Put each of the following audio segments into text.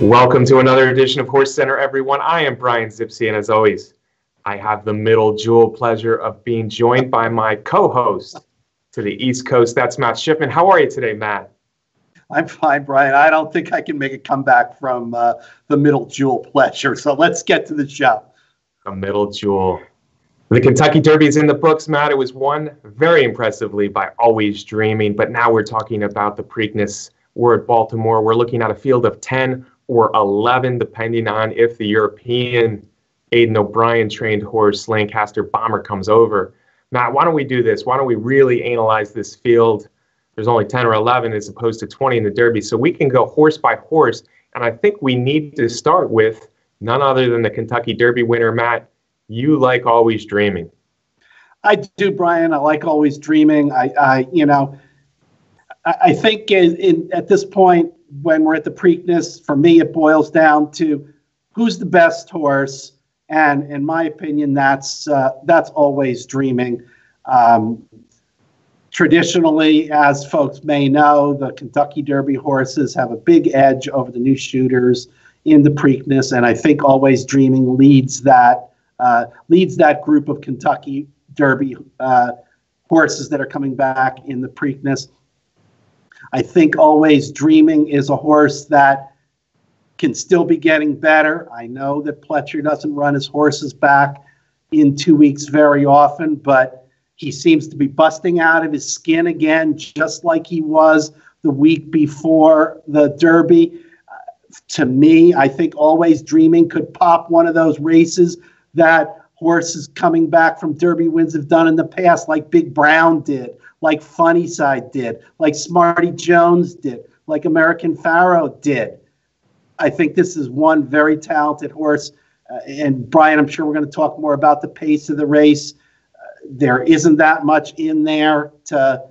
Welcome to another edition of HorseCenter, everyone. I am Brian Zipsy, and as always, I have the middle jewel pleasure of being joined by my co-host to the East Coast. That's Matt Schiffman. How are you today, Matt? I'm fine, Brian. I don't think I can make a comeback from the middle jewel pleasure. So let's get to the show. A middle jewel. The Kentucky Derby is in the books, Matt. It was won very impressively by Always Dreaming, but now we're talking about the Preakness. We're at Baltimore. We're looking at a field of 10 or 11, depending on if the European Aidan O'Brien trained horse Lancaster Bomber comes over. Matt, why don't we do this? Why don't we really analyze this field? There's only 10 or 11 as opposed to 20 in the Derby, so we can go horse by horse. And I think we need to start with none other than the Kentucky Derby winner, Matt. You like Always Dreaming. I do, Brian. I like Always Dreaming. I think at this point, when we're at the Preakness, for me, it boils down to who's the best horse. And in my opinion, that's Always Dreaming. Traditionally, as folks may know, the Kentucky Derby horses have a big edge over the new shooters in the Preakness, and I think Always Dreaming leads that group of Kentucky Derby horses that are coming back in the Preakness. I think Always Dreaming is a horse that can still be getting better. I know that Pletcher doesn't run his horses back in 2 weeks very often, but he seems to be busting out of his skin again, just like he was the week before the Derby. To me, I think Always Dreaming could pop one of those races that horses coming back from Derby wins have done in the past, like Big Brown did, like Funnyside did, like Smarty Jones did, like American Pharaoh did. I think this is one very talented horse. And Brian, I'm sure we're going to talk more about the pace of the race. There isn't that much in there to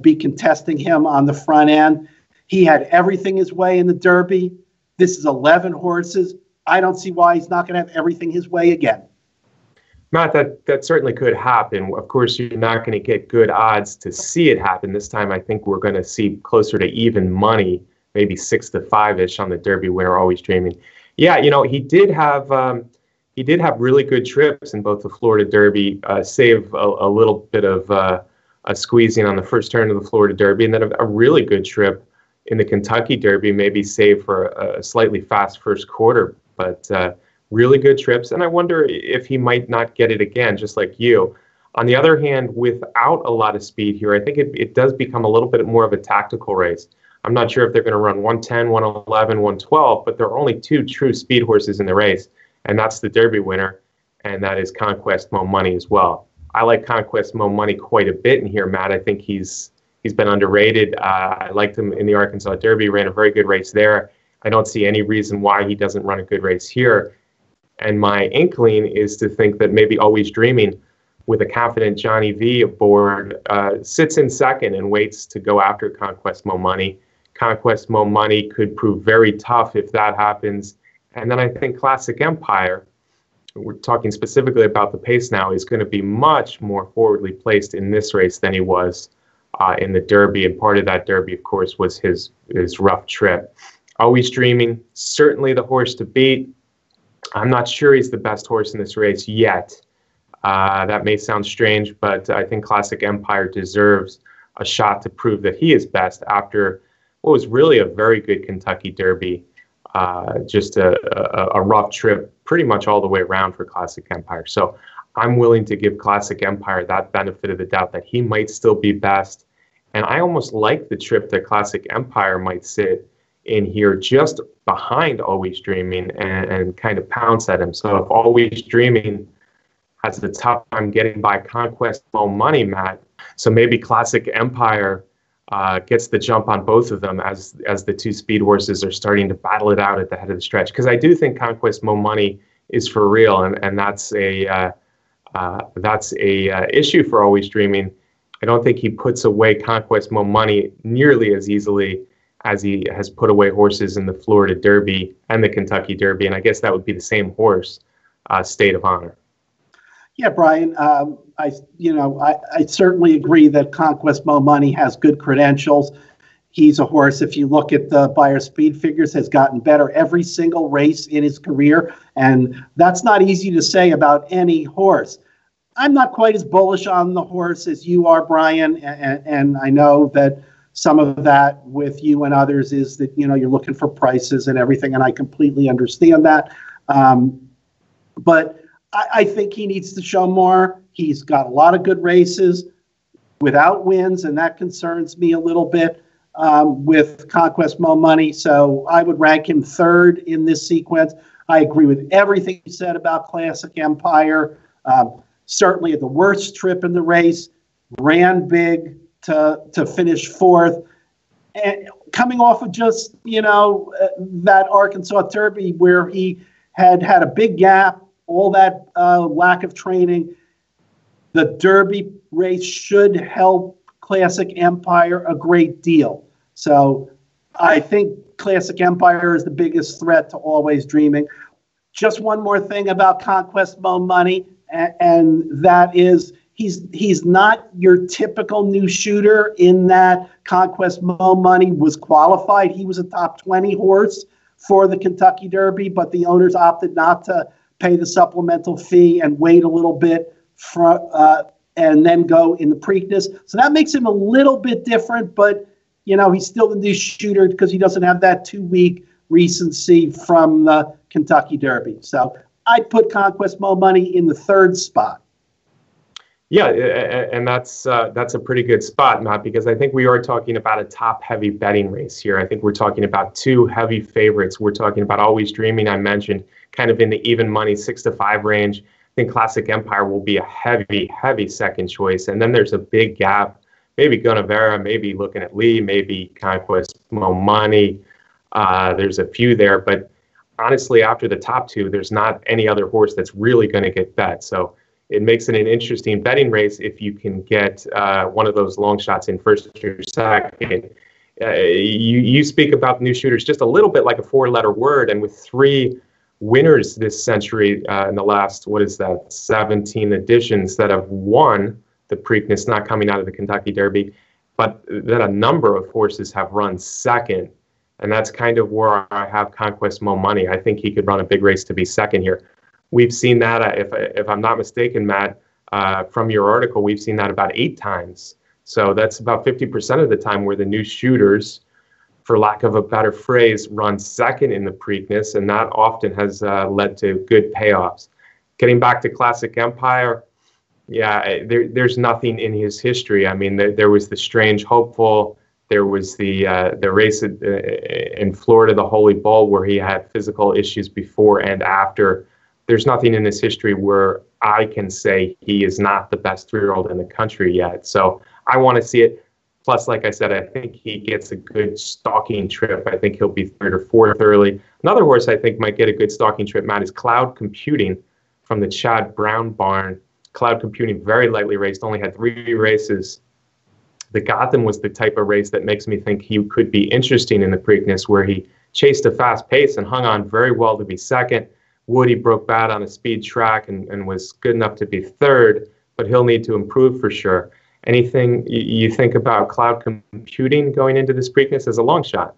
be contesting him on the front end. He had everything his way in the Derby. This is 11 horses. I don't see why he's not going to have everything his way again. Matt, that certainly could happen. Of course, you're not going to get good odds to see it happen. This time, I think we're going to see closer to even money, maybe 6 to 5-ish on the Derby winner, Always Dreaming. Yeah, he did have really good trips in both the Florida Derby, save a little bit of a squeezing on the first turn of the Florida Derby, and then a really good trip in the Kentucky Derby, maybe save for a slightly fast first quarter, but really good trips. And I wonder if he might not get it again, just like you. On the other hand, without a lot of speed here, I think it does become a little bit more of a tactical race. I'm not sure if they're going to run 110, 111, 112, but there are only two true speed horses in the race, and that's the Derby winner, and that is Conquest Mo Money as well. I like Conquest Mo Money quite a bit in here, Matt. I think he's been underrated. I liked him in the Arkansas Derby, ran a very good race there. I don't see any reason why he doesn't run a good race here. And my inkling is to think that maybe Always Dreaming, with a confident Johnny V aboard, sits in second and waits to go after Conquest Mo Money. Conquest Mo Money could prove very tough if that happens. And then I think Classic Empire, we're talking specifically about the pace now, is going to be much more forwardly placed in this race than he was in the Derby. And part of that Derby, of course, was his rough trip. Always Dreaming, certainly the horse to beat. I'm not sure he's the best horse in this race yet. That may sound strange, but I think Classic Empire deserves a shot to prove that he is best after what was really a very good Kentucky Derby. Just a rough trip pretty much all the way around for Classic Empire. So I'm willing to give Classic Empire that benefit of the doubt that he might still be best. And I almost like the trip that Classic Empire might sit in here just behind Always Dreaming and kind of pounce at him. So if Always Dreaming has the tough time getting by Conquest Mo Money, Matt, so maybe Classic Empire gets the jump on both of them as the two speed horses are starting to battle it out at the head of the stretch. Because I do think Conquest Mo Money is for real, and that's a issue for Always Dreaming. I don't think he puts away Conquest Mo Money nearly as easily as he has put away horses in the Florida Derby and the Kentucky Derby, and I guess that would be the same horse, State of Honor. Yeah, Brian, I certainly agree that Conquest Mo Money has good credentials. He's a horse, if you look at the Beyer speed figures, has gotten better every single race in his career. And that's not easy to say about any horse. I'm not quite as bullish on the horse as you are, Brian. And I know that some of that with you and others is that, you know, you're looking for prices and everything. And I completely understand that. But I think he needs to show more. He's got a lot of good races without wins, and that concerns me a little bit with Conquest Mo Money. So I would rank him third in this sequence. I agree with everything you said about Classic Empire. Certainly the worst trip in the race, ran big to finish fourth. And coming off of just, you know, that Arkansas Derby where he had a big gap, all that lack of training. The Derby race should help Classic Empire a great deal. So I think Classic Empire is the biggest threat to Always Dreaming. Just one more thing about Conquest Mo Money, and that is he's not your typical new shooter in that Conquest Mo Money was qualified. He was a top 20 horse for the Kentucky Derby, but the owners opted not to pay the supplemental fee and wait a little bit and then go in the Preakness. So that makes him a little bit different, but, you know, he's still the new shooter because he doesn't have that 2-week recency from the Kentucky Derby. So I'd put Conquest Mo Money in the third spot. Yeah, and that's a pretty good spot, Matt, because I think we are talking about a top-heavy betting race here. I think we're talking about two heavy favorites. We're talking about Always Dreaming, I mentioned, kind of in the even money 6-5 range. I think Classic Empire will be a heavy second choice. And then there's a big gap. Maybe Gunnevera, maybe looking at Lee, maybe Conquest Mo Money. There's a few there. But honestly, after the top two, there's not any other horse that's really going to get bet. So it makes it an interesting betting race if you can get one of those long shots in first or second. You speak about new shooters just a little bit like a 4-letter word. And with 3 winners this century in the last, 17 editions that have won the Preakness, not coming out of the Kentucky Derby, but that a number of horses have run second. And that's kind of where I have Conquest Mo Money. I think he could run a big race to be second here. We've seen that, if I'm not mistaken, Matt, from your article, we've seen that about 8 times. So that's about 50% of the time where the new shooters, for lack of a better phrase, run second in the Preakness, and that often has led to good payoffs. Getting back to Classic Empire, yeah, there's nothing in his history. I mean, there was the Strange Hopeful, there was the race in Florida, the Holy Bull, where he had physical issues before and after. There's nothing in his history where I can say he is not the best 3-year-old in the country yet. So I want to see it. Plus, like I said, I think he gets a good stalking trip. I think he'll be 3rd or 4th early. Another horse I think might get a good stalking trip, Matt, is Cloud Computing from the Chad Brown barn. Cloud Computing, very lightly raced, only had 3 races. The Gotham was the type of race that makes me think he could be interesting in the Preakness, where he chased a fast pace and hung on very well to be second. Woody broke bad on a speed track and was good enough to be 3rd, but he'll need to improve for sure. Anything you think about Cloud Computing going into this Preakness as a long shot?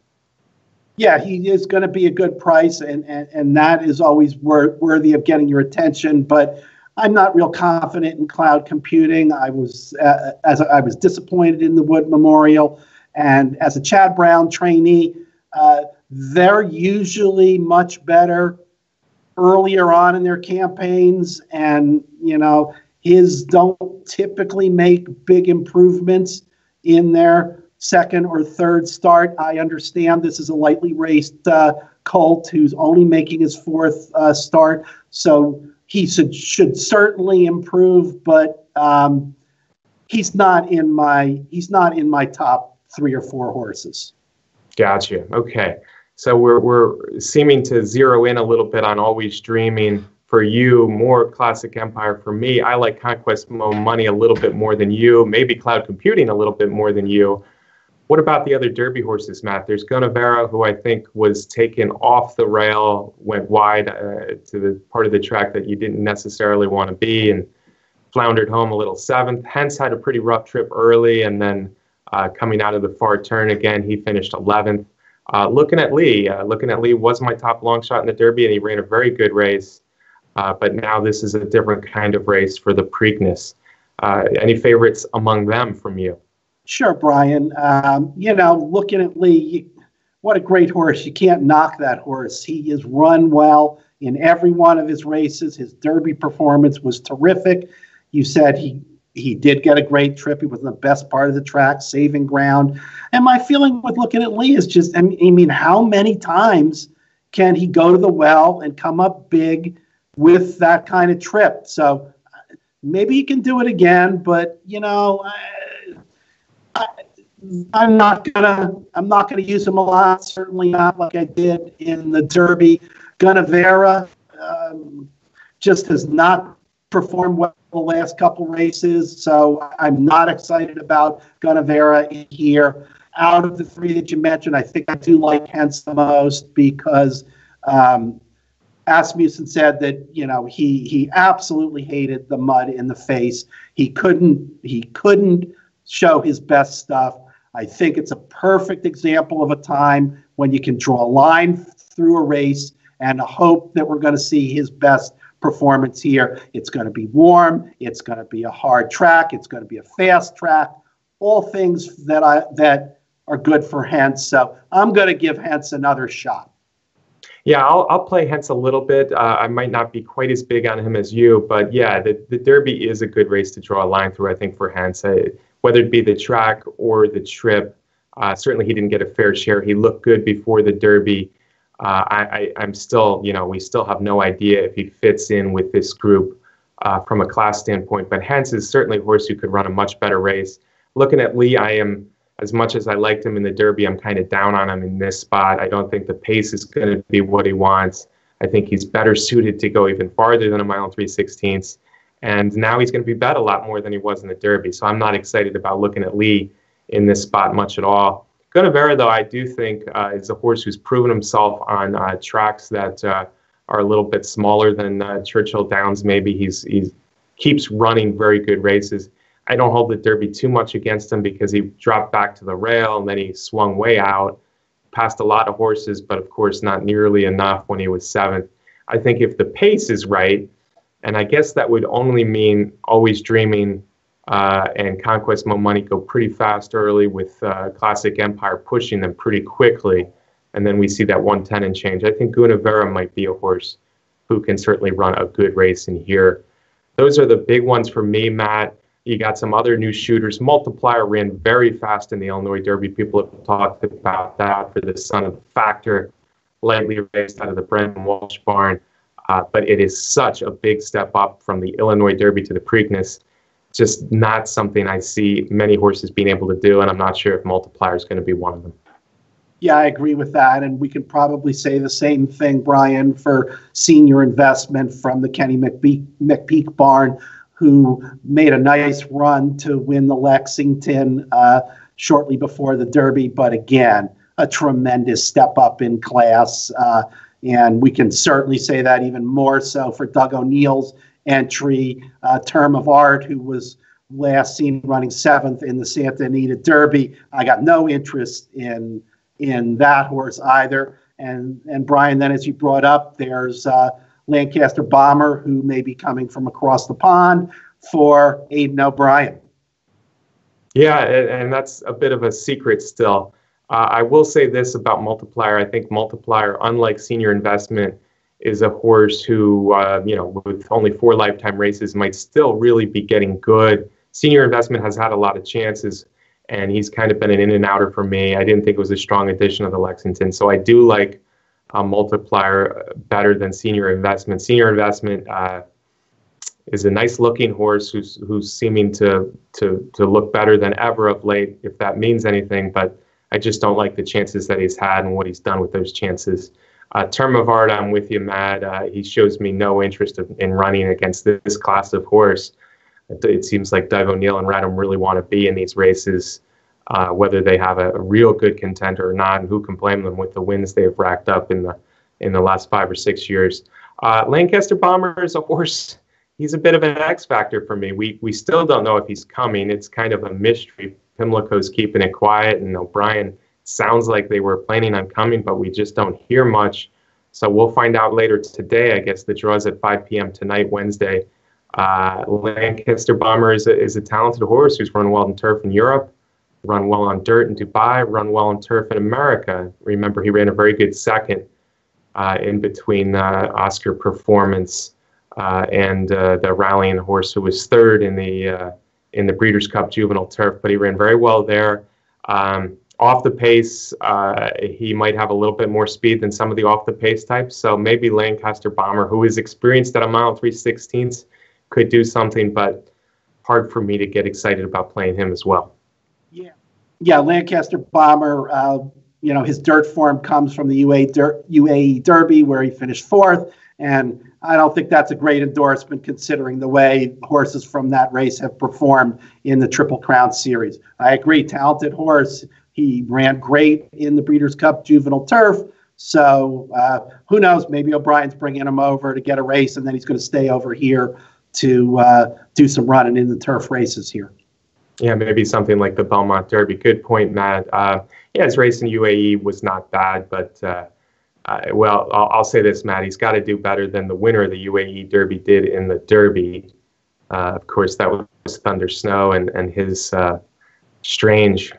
Yeah, he is going to be a good price, and that is always worthy of getting your attention. But I'm not real confident in Cloud Computing. I was disappointed in the Wood Memorial, and as a Chad Brown trainee, they're usually much better earlier on in their campaigns, and you know, his don't typically make big improvements in their 2nd or 3rd start. I understand this is a lightly raced colt who's only making his 4th start, so he should certainly improve, but he's not in my top 3 or 4 horses. Gotcha. Okay. So we're seeming to zero in a little bit on Always Dreaming for you, more Classic Empire for me. I like Conquest Mo Money a little bit more than you, maybe Cloud Computing a little bit more than you. What about the other Derby horses, Matt? There's Gunnevera, who I think was taken off the rail, went wide to the part of the track that you didn't necessarily want to be, and floundered home a little 7th. Hence had a pretty rough trip early, and then coming out of the far turn again. He finished 11th. Looking at Lee was my top long shot in the Derby, and he ran a very good race. But now this is a different kind of race for the Preakness. Any favorites among them from you? Sure, Brian. Looking at Lee, what a great horse. You can't knock that horse. He has run well in every one of his races. His Derby performance was terrific. You said he did get a great trip. He was in the best part of the track, saving ground. And my feeling with looking at Lee is just, I mean, how many times can he go to the well and come up big with that kind of trip? So maybe he can do it again, but I'm not gonna use him a lot. Certainly not like I did in the Derby. Gunnevera just has not performed well the last couple races, so I'm not excited about Gunnevera in here. Out of the three that you mentioned, I think I do like Hence the most because Asmussen said that he absolutely hated the mud in the face. He couldn't show his best stuff. I think it's a perfect example of a time when you can draw a line through a race and hope that we're going to see his best performance here. It's going to be warm. It's going to be a hard track. It's going to be a fast track. All things that are good for Hence. So I'm going to give Hence another shot. Yeah, I'll play Hence a little bit. I might not be quite as big on him as you, but yeah, the Derby is a good race to draw a line through, I think, for Hence. Whether it be the track or the trip, certainly he didn't get a fair share. He looked good before the Derby. I'm still, we still have no idea if he fits in with this group from a class standpoint, but Hence is certainly a horse who could run a much better race. Looking at Lee, I am, as much as I liked him in the Derby, I'm kind of down on him in this spot. I don't think the pace is going to be what he wants. I think he's better suited to go even farther than a mile and 3/16. And now he's going to be bet a lot more than he was in the Derby. So I'm not excited about looking at Lee in this spot much at all. Gunnevera, though, I do think is a horse who's proven himself on tracks that are a little bit smaller than Churchill Downs. Maybe he keeps running very good races. I don't hold the Derby too much against him because he dropped back to the rail and then he swung way out, passed a lot of horses, but of course not nearly enough when he was 7th. I think if the pace is right, and I guess that would only mean Always Dreaming and Conquest Mo Money go pretty fast early with Classic Empire pushing them pretty quickly, and then we see that 110 and change. I think Gunnevera might be a horse who can certainly run a good race in here. Those are the big ones for me, Matt. You got some other new shooters. Multiplier ran very fast in the Illinois Derby. People have talked about that for the Son of the Factor, lightly raced out of the Brendan Walsh barn. But it is such a big step up from the Illinois Derby to the Preakness. Just not something I see many horses being able to do, and I'm not sure if Multiplier is going to be one of them. Yeah, I agree with that, and we can probably say the same thing, Brian, for Senior Investment from the Kenny McPeak barn, who made a nice run to win the Lexington shortly before the Derby, but again, a tremendous step up in class. And we can certainly say that even more so for Doug O'Neill's entry, Term of Art, who was last seen running 7th in the Santa Anita Derby. I got no interest in that horse either. And Brian, then as you brought up, there's Lancaster Bomber, who may be coming from across the pond for Aidan O'Brien. Yeah, and that's a bit of a secret still. I will say this about Multiplier. I think Multiplier, unlike Senior Investment, is a horse who, with only 4 lifetime races, might still really be getting good. Senior Investment has had a lot of chances, and he's kind of been an in-and-outer for me. I didn't think it was a strong addition of the Lexington, so I do like Multiplier better than Senior Investment. Senior Investment is a nice-looking horse who's seeming to look better than ever of late, if that means anything, but I just don't like the chances that he's had and what he's done with those chances. Term of Art, I'm with you, Matt. He shows me no interest in running against this class of horse. It seems like Doug O'Neill and Radham really want to be in these races, whether they have a real good contender or not, and who can blame them with the wins they have racked up in the last 5 or 6 years. Lancaster Bomber is a horse. He's a bit of an X factor for me. We still don't know if he's coming. It's kind of a mystery Pimlico's keeping it quiet, and O'Brien sounds like they were planning on coming, but we just don't hear much. So we'll find out later today. I guess the draw's at 5 p.m. tonight, Wednesday. Lancaster Bomber is a talented horse who's run well in turf in Europe, run well on dirt in Dubai, run well on turf in America. Remember, he ran a very good second in between Oscar Performance and the rallying horse who was third in the Breeders' Cup Juvenile Turf, but he ran very well there. Off the pace, he might have a little bit more speed than some of the off the pace types. So maybe Lancaster Bomber, who is experienced at a mile 3/16, could do something, but hard for me to get excited about playing him as well. Yeah, Lancaster Bomber, his dirt form comes from the UAE Derby, where he finished fourth. And I don't think that's a great endorsement considering the way horses from that race have performed in the Triple Crown Series. I agree, talented horse. He ran great in the Breeders' Cup Juvenile Turf. So who knows, maybe O'Brien's bringing him over to get a race, and then he's going to stay over here to do some running in the turf races here. Yeah, maybe something like the Belmont Derby. Good point, Matt. His race in UAE was not bad, but I'll say this, Matt. He's got to do better than the winner of the UAE Derby did in the Derby. Of course, that was Thunder Snow and his strange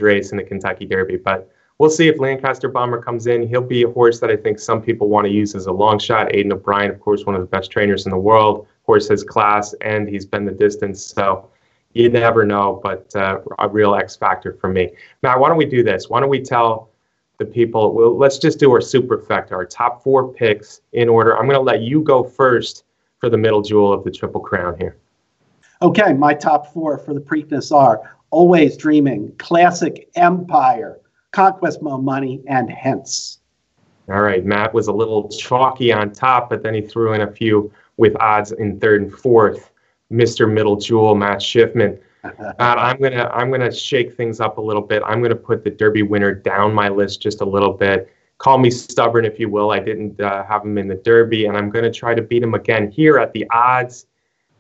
race in the Kentucky Derby. But we'll see if Lancaster Bomber comes in. He'll be a horse that I think some people want to use as a long shot. Aidan O'Brien, of course, one of the best trainers in the world. Horse has class, and he's been the distance. So you never know, but a real X factor for me. Matt, why don't we do this? Why don't we tell the people, well, let's just do our superfecta, our top 4 picks in order. I'm going to let you go first for the middle jewel of the Triple Crown here. Okay, my top 4 for the Preakness are Always Dreaming, Classic Empire, Conquest Mo Money, and Hence. All right, Matt was a little chalky on top, but then he threw in a few with odds in third and fourth. Mr. Middle Jewel, Matt Schiffman. I'm gonna shake things up a little bit. I'm gonna put the Derby winner down my list just a little bit. Call me stubborn if you will. I didn't have him in the Derby, and I'm gonna try to beat him again here at the odds.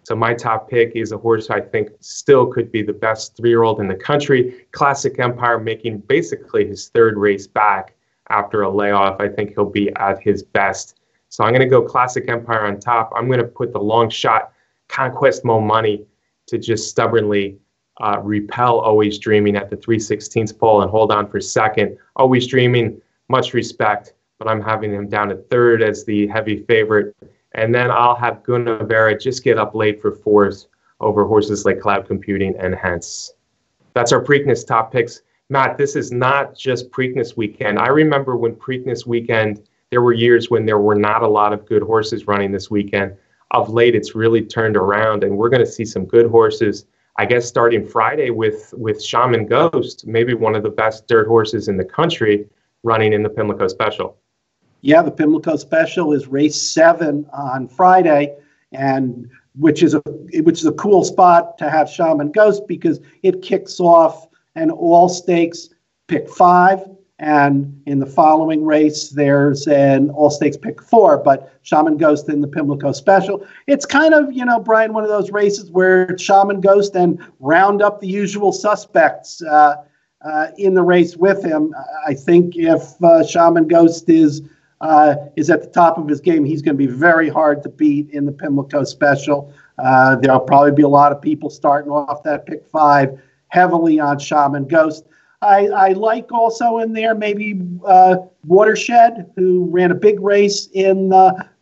So my top pick is a horse I think still could be the best 3-year-old in the country. Classic Empire, making basically his 3rd race back after a layoff. I think he'll be at his best. So I'm gonna go Classic Empire on top. I'm gonna put the long shot Conquest Mo Money to just stubbornly repel Always Dreaming at the 3/16 pole and hold on for second. Always Dreaming, much respect, but I'm having him down at 3rd as the heavy favorite. And then I'll have Gunnevera just get up late for 4th over horses like Cloud Computing and Hence. That's our Preakness top picks. Matt, this is not just Preakness weekend. I remember when Preakness weekend, there were years when there were not a lot of good horses running this weekend. Of late, it's really turned around, and we're going to see some good horses, I guess, starting Friday with Shaman Ghost, maybe one of the best dirt horses in the country, running in the Pimlico Special. Yeah, the Pimlico Special is race 7 on Friday, and which is a cool spot to have Shaman Ghost because it kicks off an all stakes pick 5. And in the following race, there's an all-stakes pick 4, but Shaman Ghost in the Pimlico Special. It's kind of, Brian, one of those races where Shaman Ghost and round up the usual suspects in the race with him. I think if Shaman Ghost is at the top of his game, he's going to be very hard to beat in the Pimlico Special. There'll probably be a lot of people starting off that pick 5 heavily on Shaman Ghost. I like also in there maybe Watershed, who ran a big race in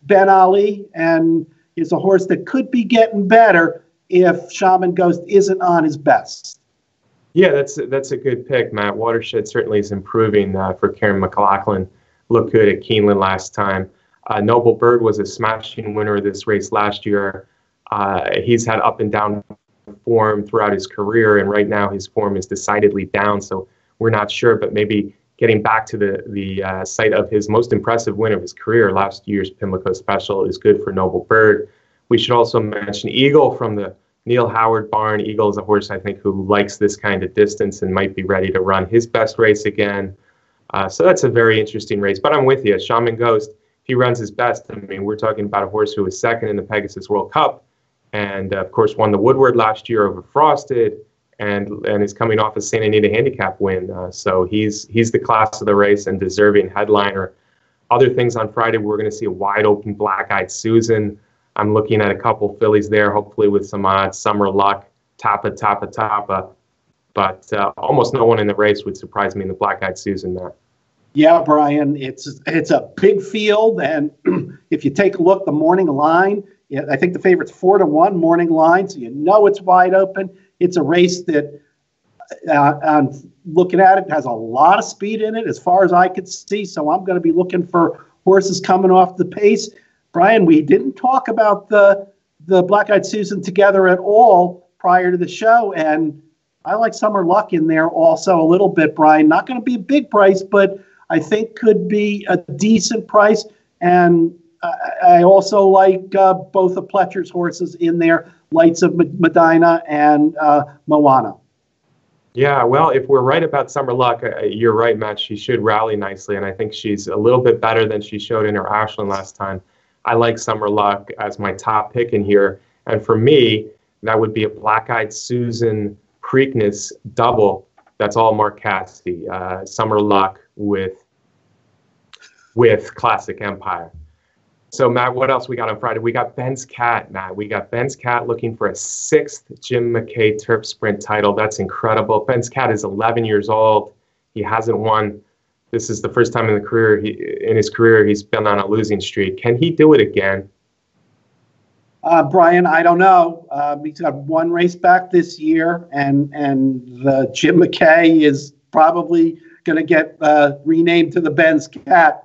Ben Ali and is a horse that could be getting better if Shaman Ghost isn't on his best. Yeah, that's a good pick, Matt. Watershed certainly is improving for Karen McLaughlin. Looked good at Keeneland last time. Noble Bird was a smashing winner of this race last year. He's had up and down form throughout his career, and right now his form is decidedly down, so we're not sure, but maybe getting back to the site of his most impressive win of his career, last year's Pimlico Special, is good for Noble Bird. We should also mention Eagle from the Neil Howard barn. Eagle is a horse I think who likes this kind of distance and might be ready to run his best race again. So that's a very interesting race, but I'm with you. Shaman Ghost, if he runs his best, I mean, we're talking about a horse who was 2nd in the Pegasus World Cup, and of course won the Woodward last year over Frosted, and is coming off a Santa Anita handicap win. So he's the class of the race and deserving headliner. Other things on Friday, we're going to see a wide open Black-Eyed Susan. I'm looking at a couple fillies there, hopefully with some odds. Summer Luck, Tapa. But almost no one in the race would surprise me in the Black-Eyed Susan, Matt. Yeah, Brian, it's a big field, and if you take a look, the morning line, I think the favorite's 4-1 morning line, so you know it's wide open. It's a race that, on looking at it, has a lot of speed in it as far as I could see, so I'm going to be looking for horses coming off the pace. Brian, we didn't talk about the Black-Eyed Susan together at all prior to the show, and I like Summer Luck in there also a little bit, Brian. Not going to be a big price, but I think could be a decent price. And I also like both of Pletcher's horses in there, Lights of Medina and Moana. Yeah, well, if we're right about Summer Luck, you're right, Matt. She should rally nicely, and I think she's a little bit better than she showed in her Ashland last time. I like Summer Luck as my top pick in here. And for me, that would be a Black-Eyed Susan Preakness double. That's all Mark Cassidy. Summer Luck with Classic Empire. So, Matt, what else we got on Friday? We got Ben's Cat, Matt. We got Ben's Cat looking for a 6th Jim McKay Turf Sprint title. That's incredible. Ben's Cat is 11 years old. He hasn't won. This is the first time in his career he's been on a losing streak. Can he do it again? Brian, I don't know. He's got one race back this year, and the Jim McKay is probably going to get renamed to the Ben's Cat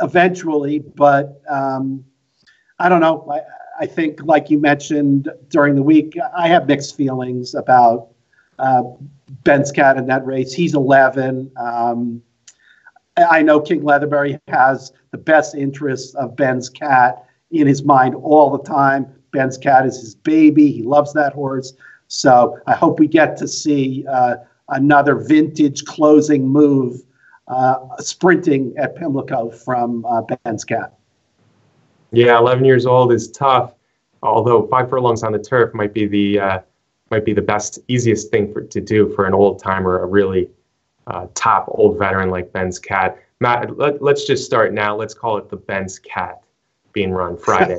eventually. But I don't know. I think, like you mentioned during the week, I have mixed feelings about Ben's Cat in that race. He's 11. I know King Leatherbury has the best interests of Ben's Cat in his mind all the time. Ben's Cat is his baby. He loves that horse. So I hope we get to see another vintage closing move sprinting at Pimlico from Ben's Cat. Yeah, 11 years old is tough. Although 5 furlongs on the turf might be the best, easiest thing to do for an old timer, a really top old veteran like Ben's Cat. Matt, let's just start now. Let's call it the Ben's Cat being run Friday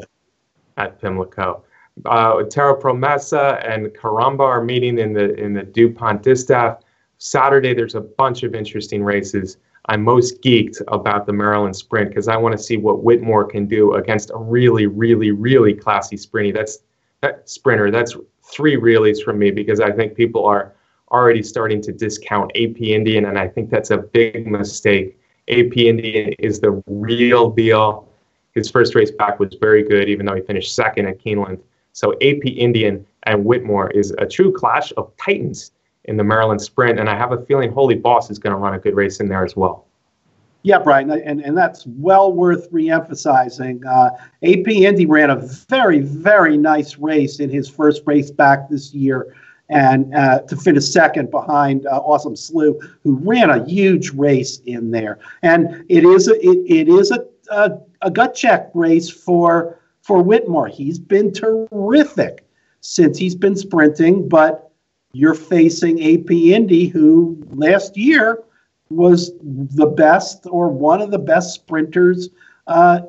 at Pimlico. Terra Promessa and Caramba are meeting in the DuPont Distaff. Saturday, there's a bunch of interesting races. I'm most geeked about the Maryland Sprint because I want to see what Whitmore can do against a really, really, really classy sprinter. That's 3 reallys from me because I think people are already starting to discount AP Indian, and I think that's a big mistake. AP Indian is the real deal. His first race back was very good, even though he finished second at Keeneland. So AP Indian and Whitmore is a true clash of titans in the Maryland Sprint, and I have a feeling Holy Boss is going to run a good race in there as well. Yeah, Brian, and that's well worth re-emphasizing. AP Indy ran a very, very nice race in his first race back this year, and to finish second behind Awesome Slew, who ran a huge race in there. And it is a gut check race for Whitmore. He's been terrific since he's been sprinting, but you're facing AP Indy, who last year was the best or one of the best sprinters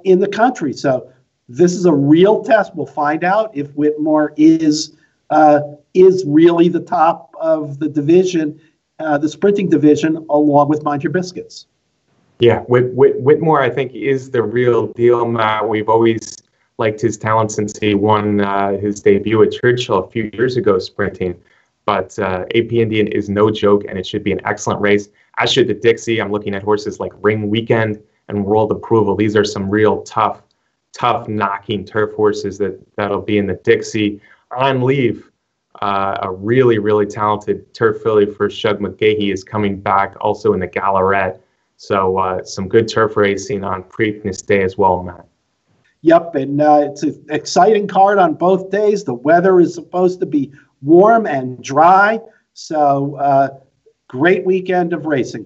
in the country. So this is a real test. We'll find out if Whitmore is really the top of the division, the sprinting division, along with Mind Your Biscuits. Yeah, Whitmore, I think, is the real deal, Matt. We've always liked his talent since he won his debut at Churchill a few years ago sprinting. But AP Indian is no joke, and it should be an excellent race. As should the Dixie. I'm looking at horses like Ring Weekend and World Approval. These are some real tough knocking turf horses that'll be in the Dixie. On Leave, a really, really talented turf filly for Shug McGahee is coming back also in the Gallarette. So some good turf racing on Preakness Day as well, Matt. Yep, and it's an exciting card on both days. The weather is supposed to be warm and dry, so great weekend of racing.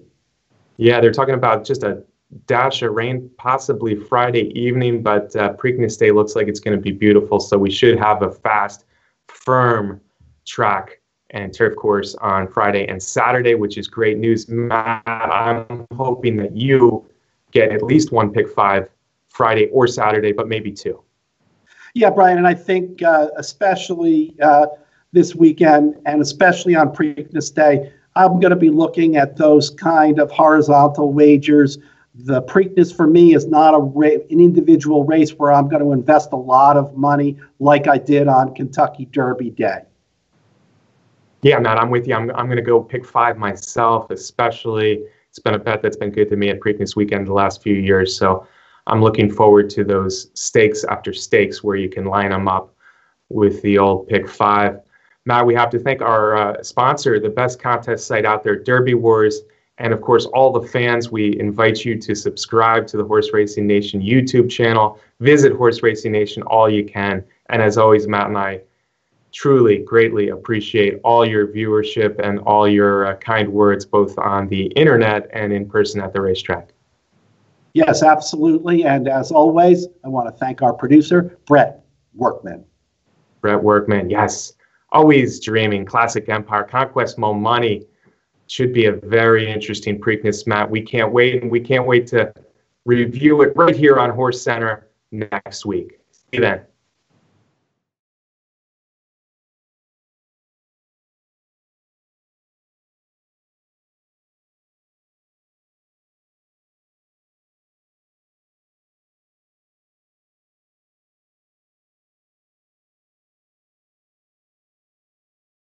Yeah, they're talking about just a dash of rain possibly Friday evening, but Preakness Day looks like it's going to be beautiful, so we should have a fast, firm track and turf course on Friday and Saturday, which is great news. Matt, I'm hoping that you get at least one pick 5 Friday or Saturday, but maybe 2. Yeah, Brian, and I think especially this weekend and especially on Preakness Day, I'm going to be looking at those kind of horizontal wagers. The Preakness for me is not an individual race where I'm going to invest a lot of money like I did on Kentucky Derby Day. Yeah, Matt, I'm with you. I'm going to go pick 5 myself, especially. It's been a bet that's been good to me at Preakness weekend the last few years. So I'm looking forward to those stakes after stakes where you can line them up with the old pick 5. Matt, we have to thank our sponsor, the best contest site out there, Derby Wars. And of course, all the fans, we invite you to subscribe to the Horse Racing Nation YouTube channel. Visit Horse Racing Nation all you can. And as always, Matt and I truly, greatly appreciate all your viewership and all your kind words, both on the internet and in person at the racetrack. Yes, absolutely. And as always, I want to thank our producer, Brett Workman. Brett Workman, yes. Always dreaming. Classic Empire, Conquest Mo Money. Should be a very interesting Preakness, Matt. We can't wait, and we can't wait to review it right here on HorseCenter next week. See you then.